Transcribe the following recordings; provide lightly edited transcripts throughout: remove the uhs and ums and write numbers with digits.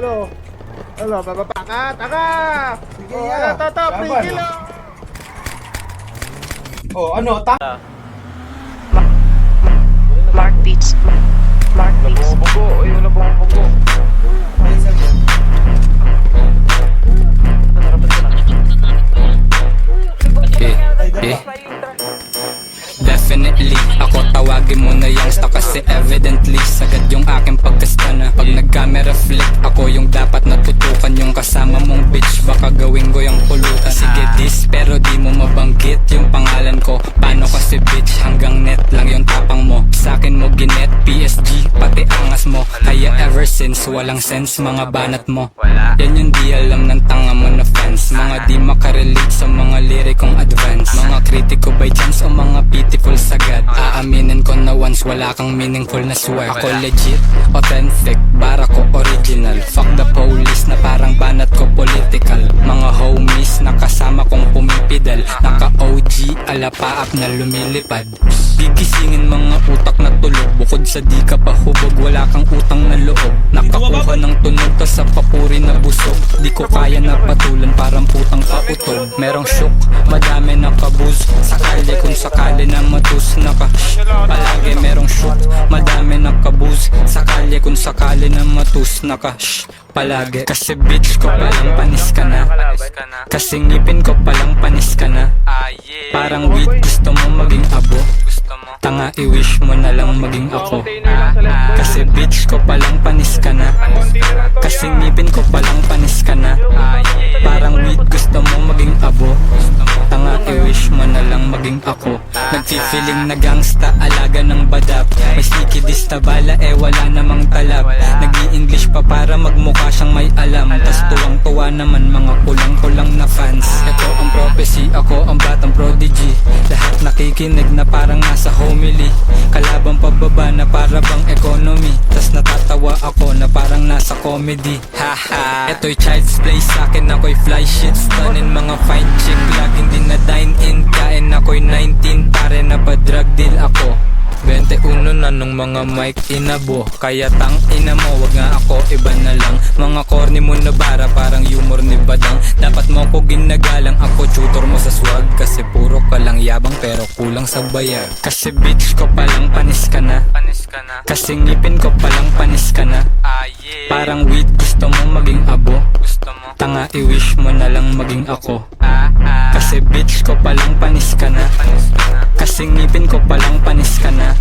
Ano, bababa ka? Taka! Sige, Oh, ya. ano, toto, Laban. prigil, Oh, ano, Mark Beats. Mark Beats. Bugo, yung nabungbugo. Definitely, ako tawagin mo na youngsta kasi evidently sagad yung aking pagkasta na. Pag nag-camera flick, ako yung dapat natutukan. Yung kasama mong bitch, baka gawin ko yung pulutan. Sige dis, pero di mo mabanggit yung pangalan ko. Paano kasi bitch, hanggang net lang yung tapang mo. Sa'kin mo ginet, PSG, pati angas mo. Kaya ever since, walang sense mga banat mo. Yan yung di alam ng tanga mo na fans. Mga di makarelate sa mga lirikong advance. Mga kritiko by chance o mga pitiful sagad. Aaminin ko na once wala kang meaningful na swear. Ako legit, authentic, bara ko original. Fuck the police na parang banat ko political. Mga homies na kasama kong pumipidal. Naka-OG, alapaap na lumilipad. Gigisingin mga utak na tulog. Bukod sa di ka pa hubog, wala kang utang na loob. Nakakuha ng tunog tas sa papuri na busog. Di ko kaya na patulan parang putang pautog. Merong shook, madami na kabuz. Sakali kung sakali na matus naka palagi merong shook, madami na kabuz. Sakali kung sakali na matus naka palagi. Kasi bitch ko palang panis ka na. Kasi ngipin ko palang panis ka na. Parang weed gusto mo maging abo. Tanga i-wish mo na lang maging ako. Kasi bitch ko palang panis ka na. Kasi ngipin ko palang panis ka na. Parang weed gusto mo maging abo. Tanga i-wish mo na lang maging ako. Nagfi-feeling na gangsta, alaga ng badap. May sneaky dis na bala, wala namang talab. Nag-i-English pa para magmukha siyang may alam. Tas tuwang-tuwa naman mga kulang-kulang na fans. Ito ang prophecy, ako ang batang prodigy. Lahat nakikinig na parang nasa homily. Kalabang pababa na para bang economy. Tas natatawa ako na parang nasa comedy. Haha, ito'y child's play sa'kin, ako'y fly shit. Stunning mga fine chick, laging din na dine in. Kain ako'y 19, pare na pa drug deal ako. 21 na nung mga mic inabo. Kaya tang ina mo, wag nga ako, iba na lang. Mga corny mo na bara, parang humor ni Badang. Dapat mo ko ginagalang, ako tutor mo sa swag. Kasi puro ka lang yabang pero kulang sa bayag. Kasi bitch ko palang panis ka na. Kasi ngipin ko palang panis ka na. Parang weed gusto mo maging abo. Tanga i-wish mo na lang maging ako. Kasi bitch ko palang panis ka na. Kasi ngipin ko palang panis ka na.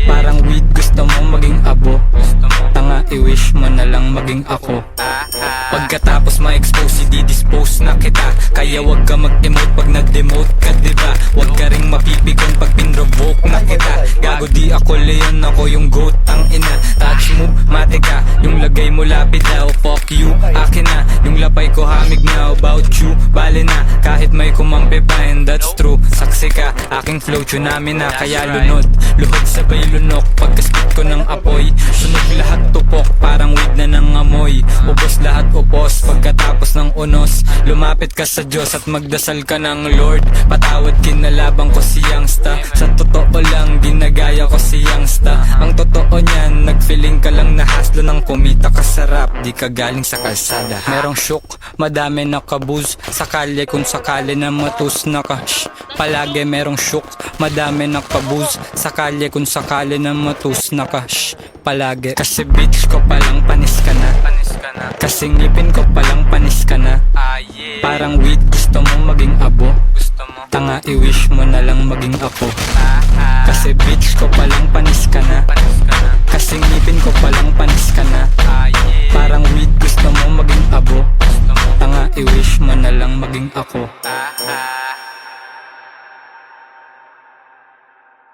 Parang weed gusto mo maging abo. Tanga i-wish mo na lang maging ako. Pagkatapos ma-expose, di-dispose na kita. Kaya wag ka mag-emote pag nag-demote ka, diba? Wag ka ring mapipigon pag pinrovoke na kita. Gago di ako leon, ako yung goat. Ang ina, touch move, mate ka. Yung lagay mo lapid daw, fuck you. Akin na, yung lapay ko hamig na about you. Bale na, kahit may kumampi pa and that's true. Saksi ka, aking flow, tsunami na. Kaya lunod, luhod sabay lunok. Pagkaspit ko ng apoy, sunog lahat tupok. Parang weed na nangamoy. Ubos lahat upos, pagkatapos ng unos. Lumapit ka sa Diyos at magdasal ka ng Lord. Patawad kinalabang ko si Youngsta. Sa totoo lang, ginagaya ko si Youngsta. Ang totoo niyan, nagfeeling ka lang na haslo ng kumita ka sa rap. Di ka galing sa kalsada. Merong shook, madami na kabuz. Sakali kung sakali na matus na ka. Palagi merong shook, madami na kabuz. Sakali kung sakali na matus na ka. Palagi. Kasi bitch ko palang panis ka na. Kasi ngipin ko palang panis ka na. Parang weed gusto mo maging abo. Tanga i-wish mo na lang maging ako. Kasi bitch ko palang panis ka na. Kasi ngipin ko palang panis ka na. Parang weed gusto mo maging abo. Tanga i-wish mo na lang maging ako.